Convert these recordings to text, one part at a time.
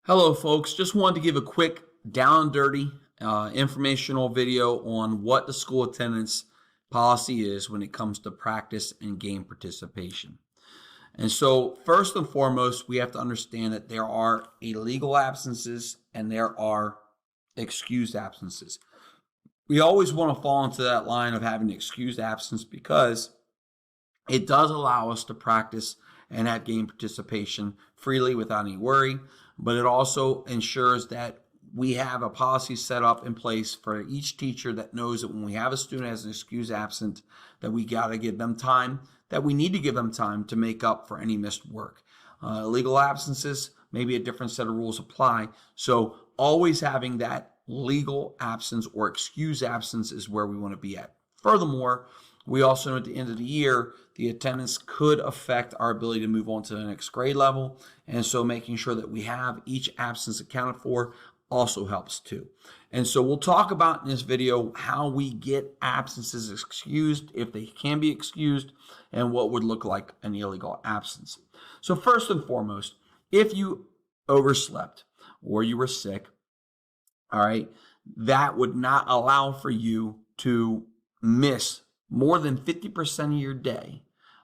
Hello, folks. Just wanted to give a quick down and dirty informational video on what the school attendance policy is when it comes to practice and game participation. And so, first and foremost, we have to understand that there are illegal absences and there are excused absences. We always want to fall into that line of having excused absence because it does allow us to practice and have game participation freely without any worry, but it also ensures that we have a policy set up in place for each teacher that knows that when we have a student as an excused absent, that we got to give them time, that we need to give them time to make up for any missed work. Legal absences, maybe a different set of rules apply. So always having that legal absence or excused absence is where we want to be at. Furthermore, we also know at the end of the year, the attendance could affect our ability to move on to the next grade level. And so making sure that we have each absence accounted for also helps too. And so we'll talk about in this video how we get absences excused, if they can be excused, and what would look like an illegal absence. So first and foremost, if you overslept or you were sick, all right, that would not allow for you to miss more than 50% of your day,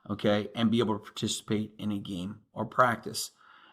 okay, and be able to participate in a game or practice.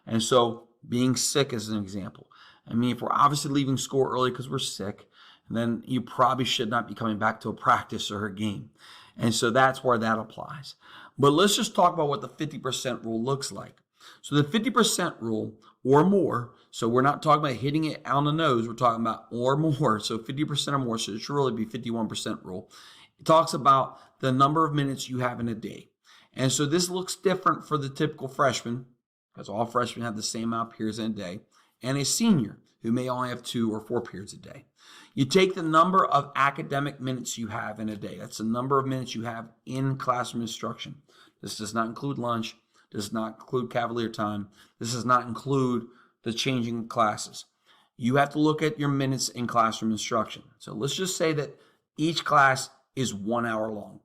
And so being sick is an example. I mean, if we're obviously leaving school early because we're sick, then you probably should not be coming back to a practice or a game. And so that's where that applies. But let's just talk about what the 50% rule looks like. So the 50% rule or more, so we're not talking about hitting it on the nose, we're talking about or more, so 50% or more, so it should really be 51% rule. It talks about the number of minutes you have in a day. And so this looks different for the typical freshman, because all freshmen have the same amount of periods in a day, and a senior who may only have 2 or 4 periods a day. You take the number of academic minutes you have in a day. That's the number of minutes you have in classroom instruction. This does not include lunch, does not include cavalier time. This does not include the changing classes. You have to look at your minutes in classroom instruction. So let's just say that each class is 1 hour long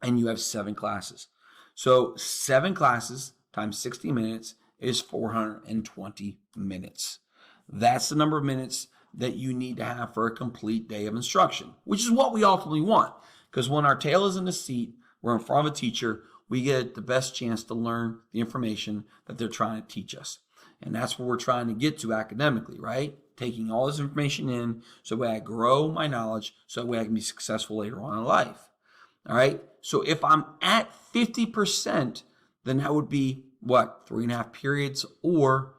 and you have 7 classes. So 7 classes times 60 minutes is 420 minutes. That's the number of minutes that you need to have for a complete day of instruction, which is what we ultimately want. Because when our tail is in the seat, we're in front of a teacher, we get the best chance to learn the information that they're trying to teach us. And that's what we're trying to get to academically, right? Taking all this information in so that way I grow my knowledge, so that way I can be successful later on in life. All right? So if I'm at 50%, then that would be what? 3.5 periods or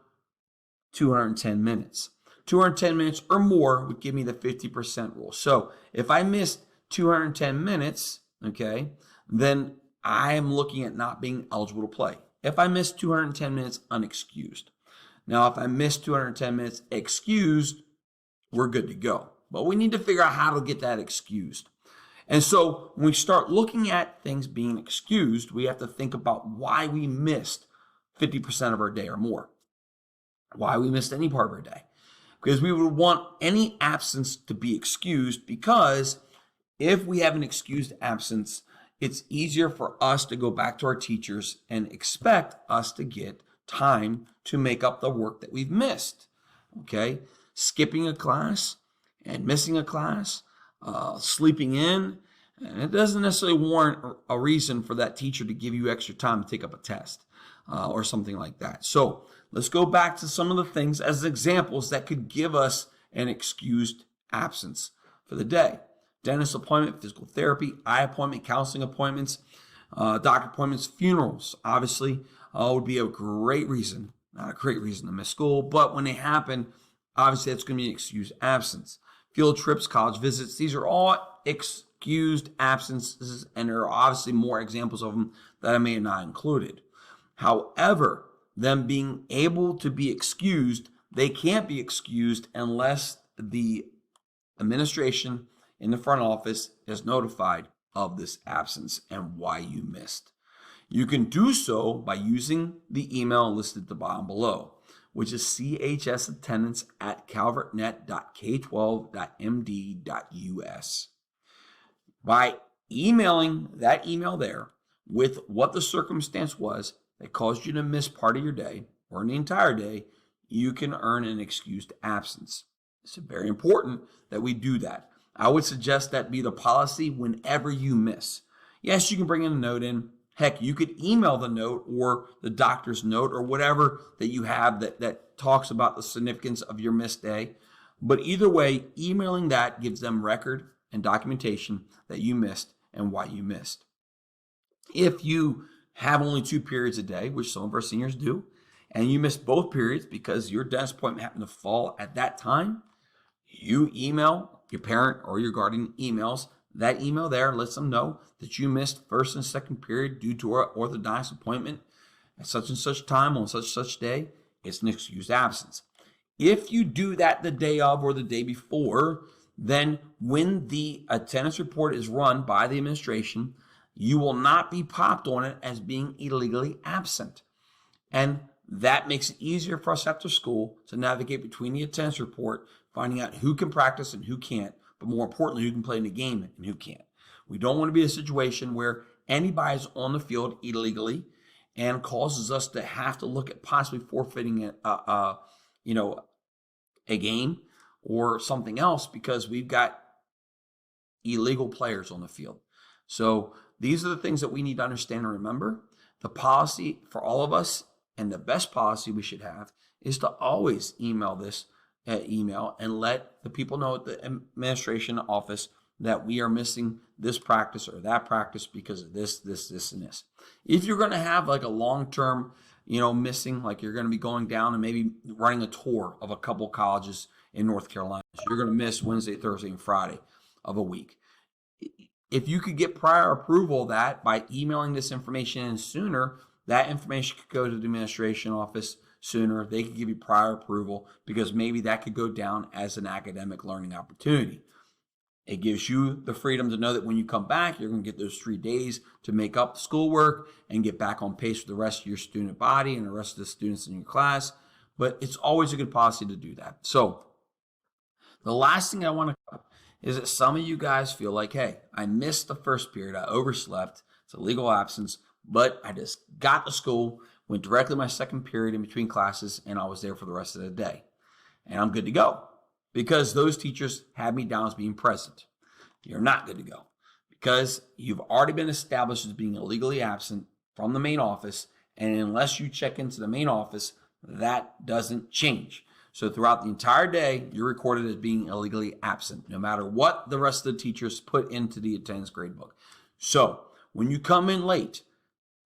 210 minutes. 210 minutes or more would give me the 50% rule. So if I missed 210 minutes, okay, then I am looking at not being eligible to play. If I miss 210 minutes unexcused. Now, if I miss 210 minutes excused, we're good to go. But we need to figure out how to get that excused. And so when we start looking at things being excused, we have to think about why we missed 50% of our day or more. Why we missed any part of our day. Because we would want any absence to be excused, because if we have an excused absence, it's easier for us to go back to our teachers and expect us to get time to make up the work that we've missed. Okay? Skipping a class and missing a class, sleeping in, and it doesn't necessarily warrant a reason for that teacher to give you extra time to take up a test or something like that. So let's go back to some of the things as examples that could give us an excused absence for the day. Dentist appointment, physical therapy, eye appointment, counseling appointments, doctor appointments, funerals, obviously, would be a great reason, not a great reason to miss school, but when they happen, obviously that's going to be an excused absence. Field trips, college visits, these are all excused absences, and there are obviously more examples of them that I may have not included. However, them being able to be excused, they can't be excused unless the administration in the front office is notified of this absence and why you missed. You can do so by using the email listed at the bottom below, which is chsattendance@calvertnet.k12.md.us. By emailing that email there with what the circumstance was that caused you to miss part of your day or the entire day, you can earn an excused absence. It's very important that we do that. I would suggest that be the policy whenever you miss. Yes, you can bring in a note in. Heck, you could email the note or the doctor's note or whatever that you have that talks about the significance of your missed day. But either way, emailing that gives them record and documentation that you missed and why you missed. If you have only 2 periods a day, which some of our seniors do, and you miss both periods because your dentist appointment happened to fall at that time, you email your parent or your guardian emails. That email there lets them know that you missed first and second period due to our orthodontist appointment at such and such time on such day. It's an excused absence. If you do that the day of or the day before, then when the attendance report is run by the administration, you will not be popped on it as being illegally absent. And that makes it easier for us after school to navigate between the attendance report, finding out who can practice and who can't, but more importantly, who can play in the game and who can't. We don't want to be in a situation where anybody's on the field illegally and causes us to have to look at possibly forfeiting a game or something else because we've got illegal players on the field. So these are the things that we need to understand and remember. The policy for all of us, and the best policy we should have, is to always email this email and let the people know at the administration office that we are missing this practice or that practice because of this, and this. If you're going to have like a long-term, missing, like you're going to be going down and maybe running a tour of a couple colleges in North Carolina, so you're going to miss Wednesday, Thursday, and Friday of a week. If you could get prior approval of that by emailing this information in sooner, that information could go to the administration office sooner. They could give you prior approval because maybe that could go down as an academic learning opportunity. It gives you the freedom to know that when you come back, you're going to get those 3 days to make up the schoolwork and get back on pace with the rest of your student body and the rest of the students in your class. But it's always a good policy to do that. So the last thing I want to cover is that some of you guys feel like, hey, I missed the first period. I overslept. It's a legal absence, but I just got to school, went directly to my second period in between classes, and I was there for the rest of the day. And I'm good to go because those teachers had me down as being present. You're not good to go because you've already been established as being illegally absent from the main office, and unless you check into the main office, that doesn't change. So throughout the entire day, you're recorded as being illegally absent, no matter what the rest of the teachers put into the attendance gradebook. So when you come in late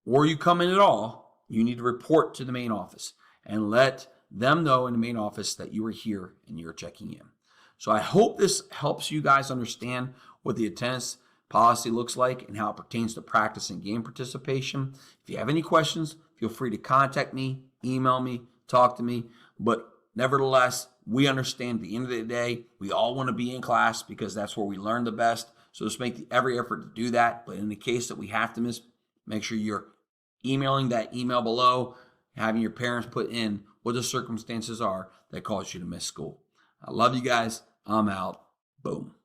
or you come in at all, you need to report to the main office and let them know in the main office that you are here and you're checking in. So I hope this helps you guys understand what the attendance policy looks like and how it pertains to practice and game participation. If you have any questions, feel free to contact me, email me, talk to me. But nevertheless, we understand at the end of the day, we all want to be in class because that's where we learn the best. So just make every effort to do that. But in the case that we have to miss, make sure you're emailing that email below, having your parents put in what the circumstances are that caused you to miss school. I love you guys. I'm out. Boom.